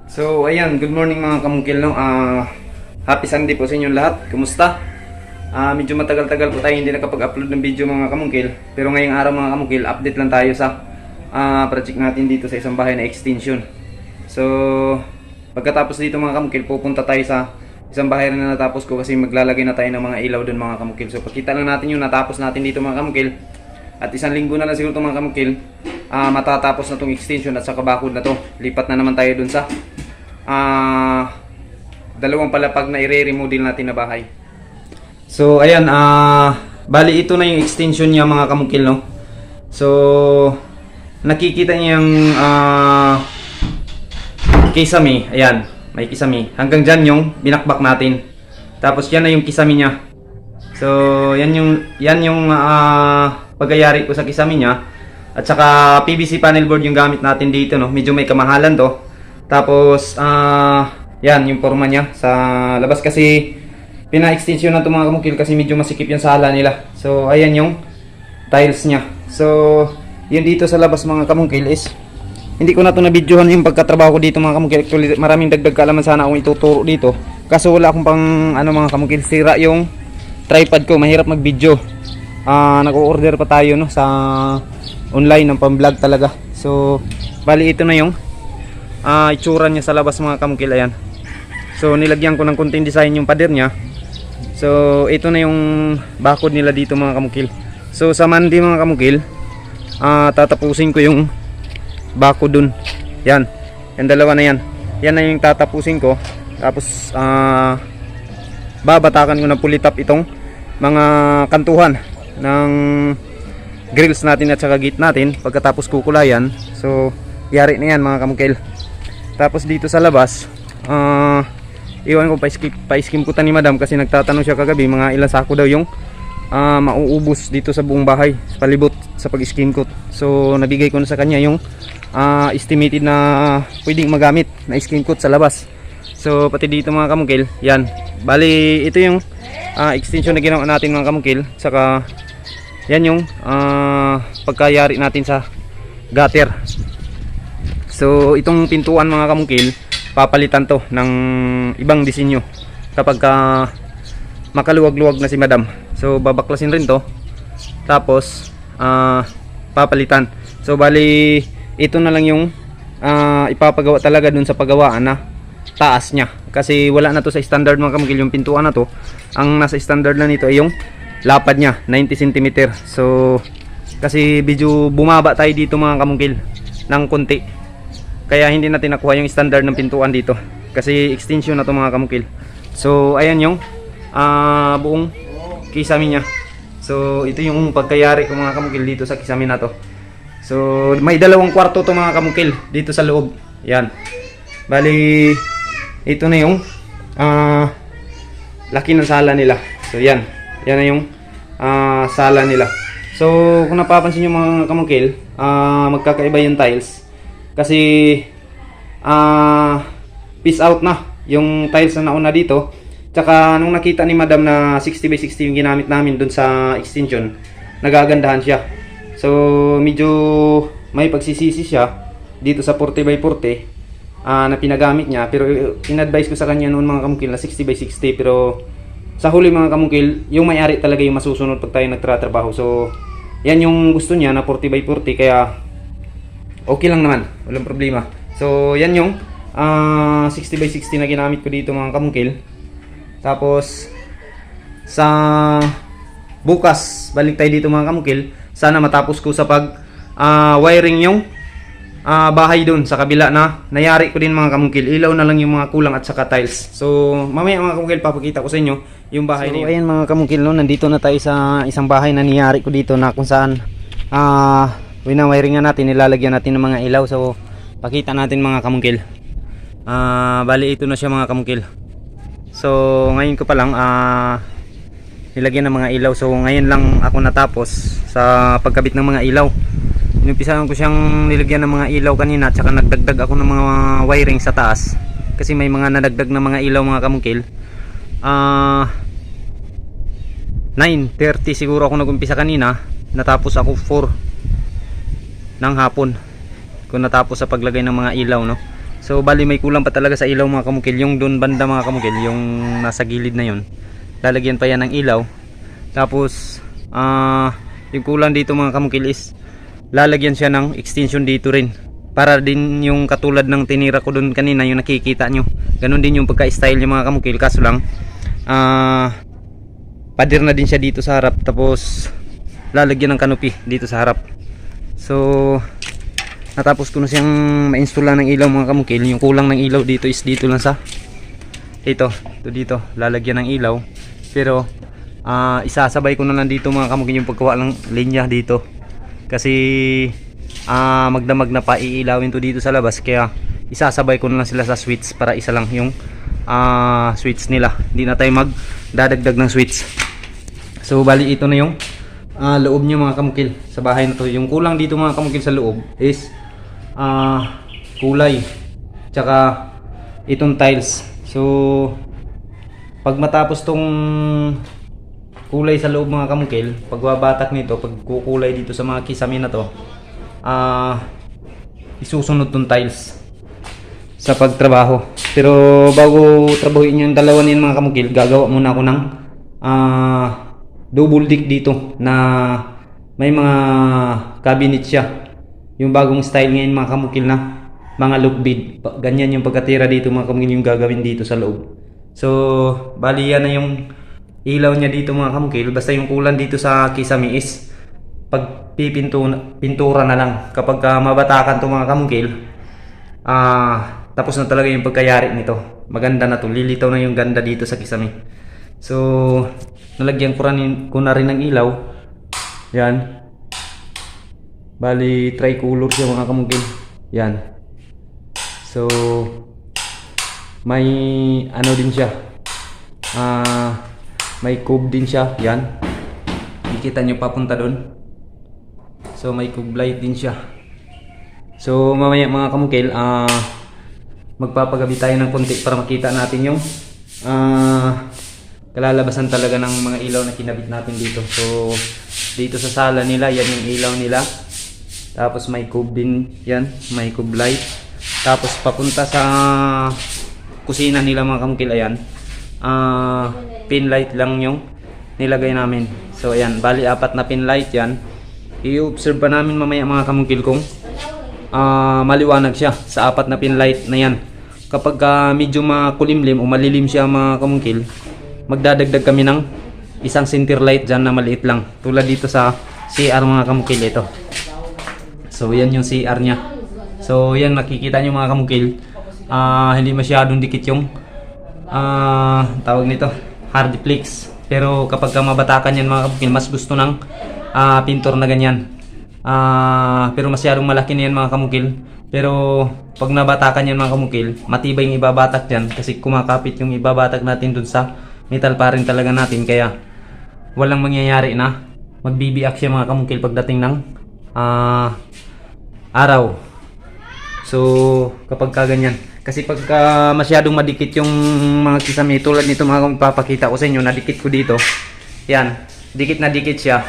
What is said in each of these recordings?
So ayan, good morning mga kamungkil no. Happy Sunday po sa inyong lahat. Kumusta? Medyo matagal-tagal po tayo hindi nakapag-upload ng video mga kamungkil. Pero ngayong araw mga kamungkil, update lang tayo sa project natin dito sa isang bahay na extension. So pagkatapos dito mga kamungkil, pupunta tayo sa isang bahay na natapos ko kasi maglalagay na tayo ng mga ilaw doon mga kamungkil. So pakita lang natin yung natapos natin dito mga kamungkil. At isang linggo na lang siguro itong mga kamungkil, matatapos na itong extension at saka bakod na to. Lipat na naman tayo dun sa dalawang palapag na i-remodel natin na bahay. So ayan, bali ito na yung extension niya mga kamungkil no. So nakikita niyo yung kisame, ayan, may kisame. Hanggang dyan yung binakbak natin. Tapos yan na yung kisame niya. So yan yung pagayari ko sa kisame niya. At saka PVC panel board yung gamit natin dito no. Medyo may kamahalan to. Tapos yan yung forma niya sa labas kasi pina-extension na ito mga kamungkil kasi medyo masikip yung sala nila. So ayan yung tiles niya. So yun dito sa labas mga kamungkil is hindi ko na ito na-videohan yung pagkatrabaho ko dito mga kamungkil. Actually maraming dagdag kaalaman sana akong ituturo dito. Kaso wala akong pang mga kamungkil, sira yung tripod ko, mahirap mag-video. Nag-order pa tayo no sa online ng pang-vlog talaga. So bali ito na yung itsura niya sa labas mga kamungkil, ayan. So nilagyan ko ng konting design yung pader niya. So ito na yung bakod nila dito mga kamungkil. So sa Monday mga kamungkil, tatapusin ko yung bakod dun. Yan, yung dalawa na yan. Yan na yung tatapusin ko. Tapos babatakan ko na pulitap itong mga kantuhan ng grills natin at saka gate natin. Pagkatapos kukulayan, so yari na yan mga kamungkil. Tapos dito sa labas, iwan ko pa-skim ko ni madam kasi nagtatanong siya kagabi mga ilang sako daw yung mauubos dito sa buong bahay sa palibot sa pag-skim coat. So nabigay ko na sa kanya yung estimated na pwedeng magamit na skim coat sa labas. So pati dito mga kamungkil, yan. Bali ito yung extension na ginawa natin mga kamungkil. Saka yan yung pagkayari natin sa gutter. So itong pintuan mga kamungkil, papalitan to ng ibang disenyo kapag makaluwag-luwag na si madam. So babaklasin rin to. Tapos papalitan. So bali ito na lang yung ipapagawa talaga dun sa paggawaan na taas niya. Kasi wala na to sa standard mga kamungkil yung pintuan na to. Ang nasa standard na nito ay yung lapad niya 90 cm. So kasi medyo bumaba tayo dito mga kamungkil ng konti. Kaya hindi natin nakuha yung standard ng pintuan dito. Kasi extension na to mga kamungkil. So ayan yung buong kisame niya. So ito yung pagkayari ko mga kamungkil dito sa kisame na to. So may dalawang kwarto to mga kamungkil dito sa loob. Yan. Bali ito na yung laki ng sala nila. So yan. Yan na yung sala nila. So kung napapansin nyo mga kamungkil, magkakaiba yung tiles. Kasi piece out na yung tiles na nauna dito. Tsaka nung nakita ni madam na 60 by 60 yung ginamit namin dun sa extension, nagagandahan siya. So medyo may pagsisisi siya dito sa 40 by 40 na pinagamit niya. Pero in-advise ko sa kanya noon mga kamungkil na 60 by 60. Pero sa huli mga kamungkil, yung may-ari talaga yung masusunod pag tayo nagtratrabaho. So yan yung gusto niya na 40 by 40. Kaya okay lang naman, walang problema. So yan yung 60 by 60 na ginamit ko dito mga kamungkil. Tapos sa bukas balik tayo dito mga kamungkil. Sana matapos ko sa pag wiring yung bahay dun sa kabila na nayari ko din mga kamungkil. Ilaw na lang yung mga kulang at saka tiles. So mamaya mga kamungkil papakita ko sa inyo yung bahay na yun. So ayan mga kamungkil no, nandito na tayo sa isang bahay na niyari ko dito na kung saan winawiring na natin, nilalagyan natin ng mga ilaw. So pakita natin mga kamungkil. Bali ito na siya mga kamungkil. So ngayon ko pa lang nilagyan ng mga ilaw. So ngayon lang ako natapos sa pagkabit ng mga ilaw. Inumpisahan ko siyang nilagyan ng mga ilaw kanina. At saka nagdagdag ako ng mga wiring sa taas. Kasi may mga nadagdag na mga ilaw mga kamungkil. 9:30 siguro ako nagumpisa kanina. Natapos ako 4 ng hapon kung natapos sa paglagay ng mga ilaw no. So bali may kulang pa talaga sa ilaw mga kamukil. Yung doon banda mga kamukil, yung nasa gilid na yun, lalagyan pa yan ng ilaw. Tapos yung kulang dito mga kamukil is lalagyan siya ng extension dito rin, para din yung katulad ng tinira ko doon kanina, yung nakikita nyo, ganun din yung pagka-style niya mga kamukil. Kaso lang pader na din siya dito sa harap, tapos lalagyan ng canopy dito sa harap. So natapos ko na siyang ma-install ng ilaw mga kamukil. Yung kulang ng ilaw dito is dito lang sa dito lalagyan ng ilaw. Pero isasabay ko na lang dito mga kamukil yung paggawa ng linya dito, kasi magdamag na pa iilawin to dito sa labas, kaya isasabay ko na lang sila sa switch para isa lang yung switch nila, hindi na tayo magdadagdag ng switch. So bali ito na yung loob nyo mga kamukil sa bahay na to. Yung kulang dito mga kamukil sa loob is kulay tsaka itong tiles. So pag matapos tong kulay sa loob mga kamukil, pagbabatak nito, pagkukulay dito sa mga kisame na to, isusunod tong tiles sa pagtrabaho. Pero bago trabahuin yung dalawa niyan mga kamukil, gagawa muna ako ng double deck dito na may mga cabinet siya. Yung bagong style ngayon mga kamukil na mga look bed. Ganyan yung pagkatira dito mga kamukil yung gagawin dito sa loob. So bali yan na yung ilaw niya dito mga kamukil. Basta yung kulang dito sa kisame is pintura na lang. Kapag mabatakan to mga kamukil, tapos na talaga yung pagkayari nito. Maganda na to, lilitaw na yung ganda dito sa kisame. So nalagyan ko na rin ng ilaw. Yan, bali tricolor siya mga kamukil. Yan, so may ano din siya, may cube din siya. Yan, nakikita nyo papunta doon. So may cube light din siya. So mamaya mga kamukil, magpapagabi tayo ng konti para makita natin yung kalalabasan talaga ng mga ilaw na kinabit natin dito. So dito sa sala nila, yan yung ilaw nila. Tapos may cube din yan, may cube light. Tapos papunta sa kusina nila mga kamukil, ayan, pin light lang yung nilagay namin. So ayan, bali 4 na pin light yan. I-observe pa namin mamaya mga kamukil kung maliwanag siya sa 4 na pin light na yan. Kapag medyo makulimlim o malilim siya mga kamukil, magdadagdag kami ng isang center light dyan na maliit lang, tulad dito sa CR mga kamukil. Ito, so yan yung CR nya. So yan, nakikita nyo mga kamukil, hindi masyadong dikit yung tawag nito, hardiplex. Pero kapag mabatakan yan mga kamukil, mas gusto ng pintor na ganyan. Pero masyadong malaki na yan mga kamukil. Pero pag nabatakan yan mga kamukil, matibay yung ibabatak dyan, kasi kumakapit yung ibabatak natin dun sa metal pa rin talaga natin, kaya walang mangyayari na magbibiyak siya mga kamukil pagdating ng araw. So kapag kaganyan, kasi pagka masyadong madikit yung mga kisame, tulad nito mga kamukil, papakita ko sa inyo, nadikit ko dito. Yan, dikit na dikit siya.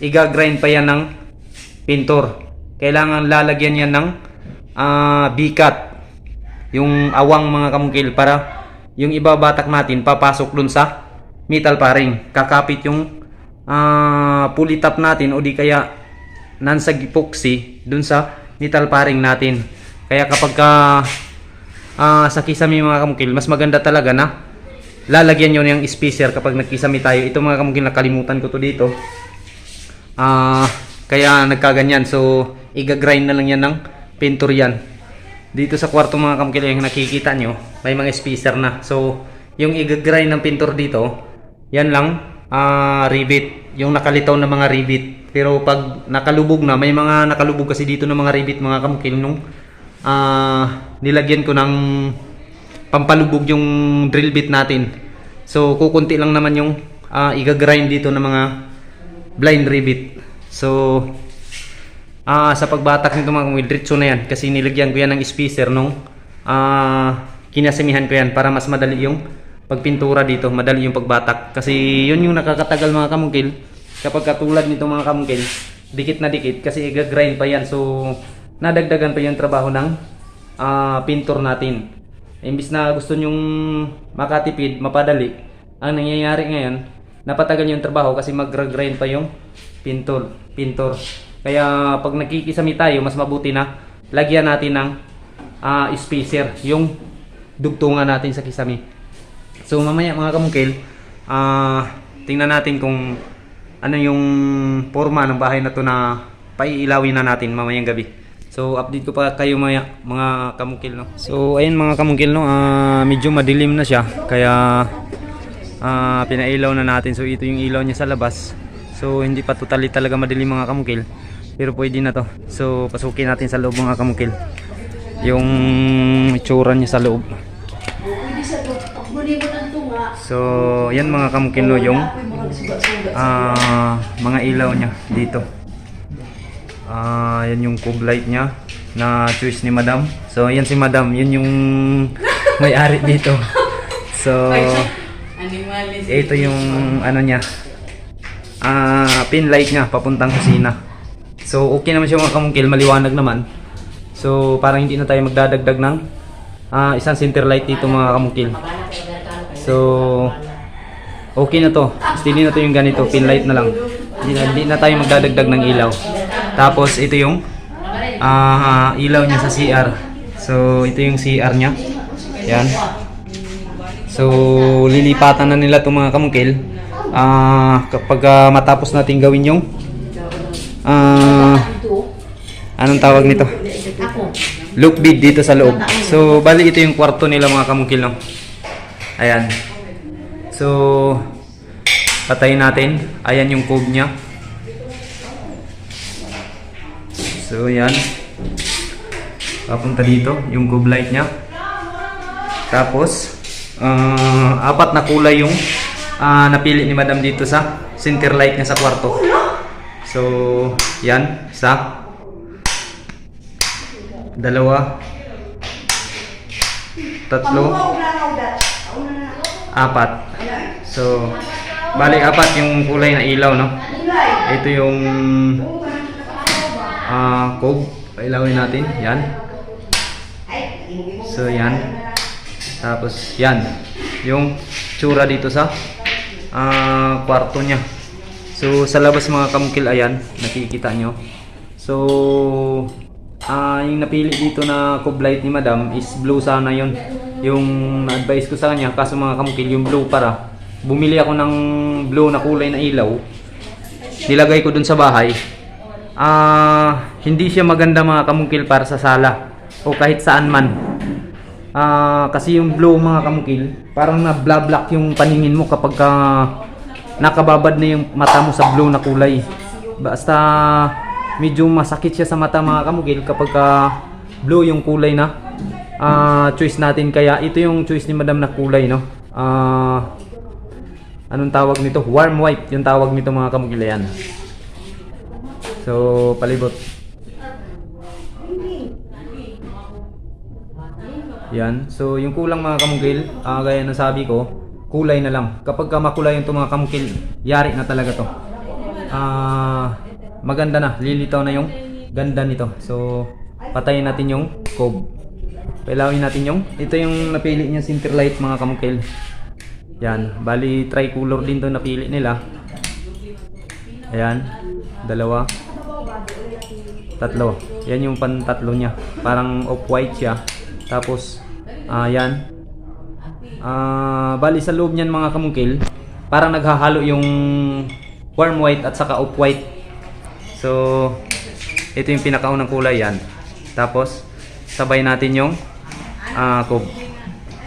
Iga-grind pa yan ng pintor. Kailangan lalagyan yan ng bikat, yung awang mga kamukil, para yung ibabatak natin papasok dun sa metal paring, kakapit yung pulley top natin o di kaya nansag epoxy dun sa metal paring natin. Kaya kapag sa kisame mga kamukil, mas maganda talaga na lalagyan nyo yung spacer kapag nagkisame tayo. Ito mga kamukil, nakalimutan ko to dito, kaya nagkaganyan. So iga-grind na lang yan ng pintor yan. Dito sa kwarto mga kamukil, yung nakikita nyo, may mga spacer na. So yung i-grind ng pintor dito, yan lang rivet, yung nakalitaw na mga rivet. Pero pag nakalubog na, may mga nakalubog kasi dito ng mga rivet mga kamukil, nung nilagyan ko ng pampalubog yung drill bit natin. So kukunti lang naman yung i-grind dito ng mga blind rivet. So sa pagbatak nito mga kamukil, diretso na yan, kasi nilagyan ko yan ng spacer nung kinasimihan ko yan, para mas madali yung pagpintura dito, madali yung pagbatak. Kasi yun yung nakakatagal mga kamukil. Kapag katulad nito mga kamukil, dikit na dikit, kasi i-grind pa yan. So nadagdagan pa yung trabaho ng pintor natin. Imbis na gusto nyong makatipid, mapadali, ang nangyayari ngayon, napatagal yung trabaho kasi mag-grind pa yung pintor. Kaya pag nagkikisami tayo, mas mabuti na lagyan natin ng spacer, yung dugtungan natin sa kisami. So mamaya mga kamungkil, tingnan natin kung ano yung forma ng bahay na to na paiilawin na natin mamayang gabi. So update ko pa kayo mga kamungkil, no. So ayun mga kamungkil, no, medyo madilim na siya kaya pinailaw na natin. So ito yung ilaw niya sa labas. So hindi pa totally talaga madilim mga kamungkil, pero pwede na to. So pasukin natin sa loob mga kamungkil yung itsura niya sa loob. So yan mga kamungkil, no, yung mga ilaw niya dito. Yan yung cube light niya na choice ni Madam. So yan si Madam, yun yung may-ari dito. So ito yung ano niya, pin light niya papuntang kusina. So okay naman siya mga kamungkil, maliwanag naman. So parang hindi na tayo magdadagdag ng isang center light dito mga kamungkil. So okay na to, steady na to yung ganito, pin light na lang. Hindi na tayo magdadagdag ng ilaw. Tapos ito yung ilaw niya sa CR. So ito yung CR niya. Yan. So lilipatan na nila itong mga kamungkil kapag matapos natin gawin yung anong tawag nito? Loop bead dito sa loob. So bali ito yung kwarto nila mga kamungkil, no? Ayan. So patayin natin. Ayan yung cube niya. So yan, papunta dito yung cube light niya. Tapos apat na kulay yung napili ni Madam dito sa center light niya sa kwarto. So yan, isa, dalawa, tatlo, apat. So bali apat yung kulay na ilaw, no? Ito yung cube, pailawin natin, yan. So yan. Tapos yan yung tsura dito sa kwarto niya. So sa labas mga kamungkil, ayan, nakikita nyo. So yung napili dito na cube light ni Madam is blue sana yun, yung na-advise ko sa kanya. Kaso mga kamungkil, yung blue para bumili ako ng blue na kulay na ilaw, nilagay ko dun sa bahay. Hindi siya maganda mga kamungkil para sa sala o kahit saan man. Kasi yung blue mga kamungkil, parang na-black yung paningin mo kapag nakababad na yung mata mo sa blue na kulay. Basta medyo masakit siya sa mata mga kamungkil kapag blue yung kulay na choice natin. Kaya ito yung choice ni Madam na kulay, no? Anong tawag nito? Warm white yung tawag nito mga kamungkil. Yan. So palibot. Yan. So yung kulang mga kamungkil, gaya ng sabi ko, kulay na lang. Kapag makulay yung mga kamungkil, yari na talaga to. Maganda na, lilitaw na yung ganda nito. So patayin natin yung cube. Pailawin natin yung, ito yung napili niya center light mga kamungkil. Yan, bali tricolor din to napili nila. Ayan, dalawa, tatlo. Yan yung pantatlo niya. Parang off-white siya. Tapos yan. Bali sa loob niyan mga kamungkil, parang naghahalo yung warm white at saka off-white. So ito yung pinakaunang kulay, yan. Tapos sabay natin yung cube.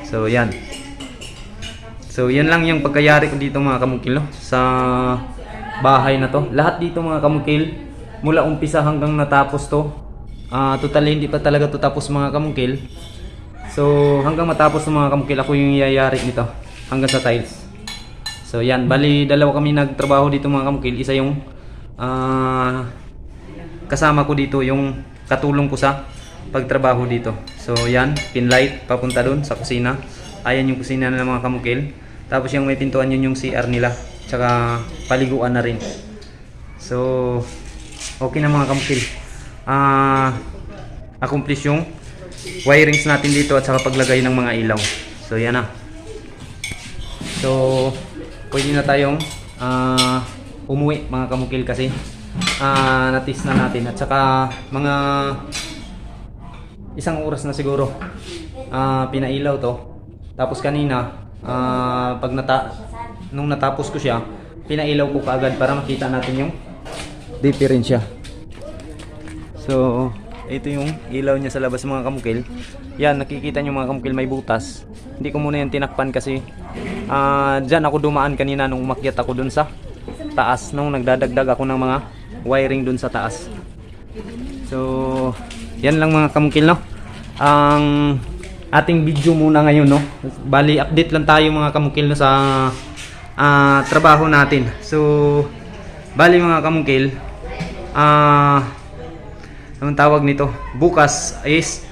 So yan. So yan lang yung pagkayari ko dito mga kamungkil, no? Sa bahay na to. Lahat dito mga kamungkil, mula umpisa hanggang natapos to. Totally hindi pa talaga to tapos mga kamungkil. So hanggang matapos mga kamungkil, ako yung yayari nito hanggang sa tiles. So yan, bali dalawa kami nagtrabaho dito mga kamungkil. Isa yung kasama ko dito, yung katulong ko sa pagtrabaho dito. So yan, pin light papunta dun sa kusina. Ayan yung kusina na mga kamungkil. Tapos yung may pintuan, yun yung CR nila. Tsaka paliguan na rin. So okay na mga kamungkil. Accomplish yung wirings natin dito at saka paglagay ng mga ilaw. So yan na. So pwede na tayong umuwi mga kamukil kasi natis na natin at saka mga isang oras na siguro pinailaw to. Tapos kanina nung natapos ko siya, pinailaw ko kaagad para makita natin yung diferensya. So ito yung ilaw niya sa labas mga kamukil. Yan, nakikita nyo mga kamukil, may butas. Hindi ko muna yan tinakpan kasi dyan ako dumaan kanina nung umakyat ako dun sa taas, nung nagdadagdag ako ng mga wiring dun sa taas. So yan lang mga kamukil, no? Ang ating video muna ngayon, no? Bali update lang tayo mga kamukil, no, sa trabaho natin. So bali mga kamukil, anong tawag nito, bukas is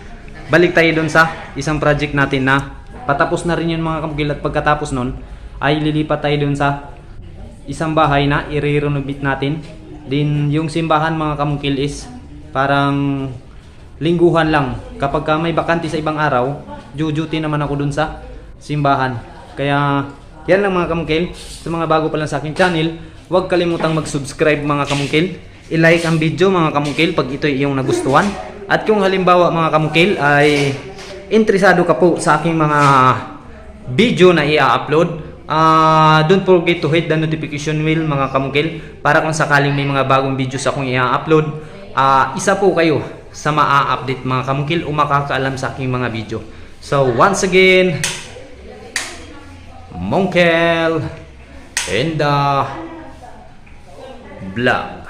balik tayo doon sa isang project natin na patapos na rin yun mga kamukil, at pagkatapos nun ay lilipat tayo doon sa isang bahay na i-renovate natin din. Yung simbahan mga kamukil is parang lingguhan lang, kapag may bakante sa ibang araw, duty naman ako doon sa simbahan. Kaya yan lang mga kamukil. Sa mga bago pa lang sa aking channel, huwag kalimutang mag-subscribe mga kamukil. I-like ang video mga kamukil pag ito ay iyong nagustuhan. At kung halimbawa mga kamukil ay interesado ka po sa aking mga video na i-upload, don't forget to hit the notification bell mga kamukil, para kung sakaling may mga bagong videos akong i-upload, isa po kayo sa maa-update mga kamukil o makakaalam sa aking mga video. So once again, Monkel and the vlog.